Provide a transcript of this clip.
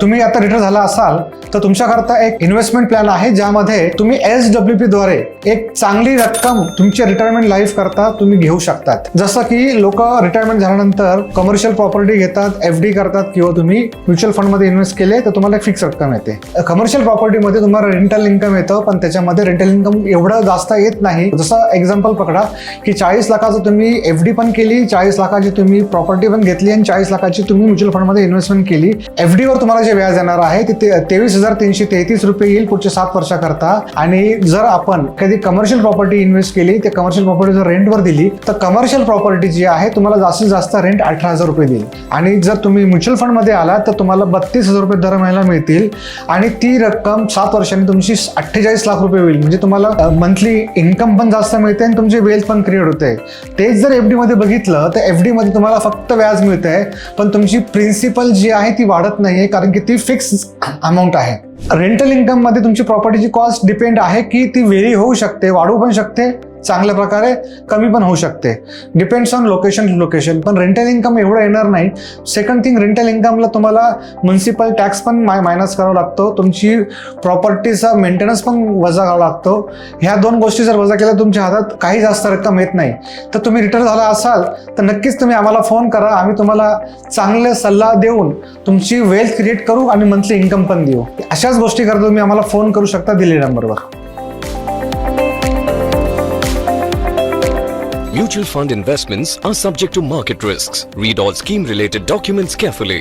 तुम्ही आता रिटायर झाला असाल तर तुमच्याकरता एक इन्व्हेस्टमेंट प्लॅन आहे, ज्यामध्ये तुम्ही SWP द्वारे एक चांगली रक्कम तुमच्या रिटायरमेंट लाईफ करता तुम्ही घेऊ शकतात. जसं की लोक रिटायरमेंट झाल्यानंतर कमर्शियल प्रॉपर्टी घेतात, FD करतात, किंवा तुम्ही म्युच्युअल फंड मध्ये इन्व्हेस्ट केले तर तुम्हाला एक फिक्स रक्कम येते. कमर्शियल प्रॉपर्टीमध्ये तुम्हाला रेंटल इन्कम येतं, पण त्याच्यामध्ये रेंटल इन्कम एवढं जास्त येत नाही. जसं एक्झाम्पल पकडा की 40 लाखाचं तुम्ही FD पण केली, 40 लाखाची तुम्ही प्रॉपर्टी पण घेतली आणि 40 लाखाची तुम्ही म्युच्युअल फंड मध्ये इन्व्हेस्टमेंट केली. FD वर तुम्हाला जे व्याज येणार आहे ते 23,333 रुपये येईल पुढच्या 7 वर्षाकरता. आणि जर आपण कधी कमर्शियल प्रॉपर्टी इन्व्हेस्ट केली, ते कमर्शियल प्रॉपर्टी जर रेंटवर दिली तर कमर्शियल प्रॉपर्टी जी आहे तुम्हाला जास्तीत जास्त रेंट 18,000 रुपये देईल. आणि जर तुम्ही म्युच्युअल फंड मध्ये आलात तर तुम्हाला 32,000 रुपये दर महिन्याला मिळतील आणि ती रक्कम 7 वर्षांनी तुमची 48 लाख रुपये होईल. म्हणजे तुम्हाला मंथली इन्कम पण जास्त मिळते आणि तुमची वेल्थ पण क्रिएट होते. तेच जर FD मध्ये बघितलं तर FD मध्ये तुम्हाला फक्त व्याज मिळतंय, पण तुमची प्रिन्सिपल जी आहे ती वाढत नाहीये, कारण की ती फिक्स अमाऊंट आहे. रेंटल इन्कम मध्ये तुमची प्रॉपर्टीची कॉस्ट डिपेंड आहे की ती व्हेरी होऊ शकते, वाढू पण शकते, चांगल्या प्रकारे कमी पण होऊ शकते, डिपेंड्स ऑन लोकेशन. पण रेंटल इन्कम एवढं येणार नाही. सेकंड थिंग, रेंटल इन्कमला तुम्हाला म्युन्सिपल टॅक्स पण मायनस करावा लागतो, तुमची प्रॉपर्टीचा मेंटेनन्स पण वजा करावा लागतो. ह्या 2 गोष्टी जर वजा केल्या तुमच्या हातात काही जास्त रक्कम येत नाही. तर तुम्ही रिटायर झाला असाल तर नक्कीच तुम्ही आम्हाला फोन करा, आम्ही तुम्हाला चांगले सल्ला देऊन तुमची वेल्थ क्रिएट करू आणि मंथली इन्कम पण देऊ. अशाच गोष्टी करता तुम्ही आम्हाला फोन करू शकता दिलेल्या नंबरवर. Mutual fund investments are subject to market risks. Read all scheme related documents carefully.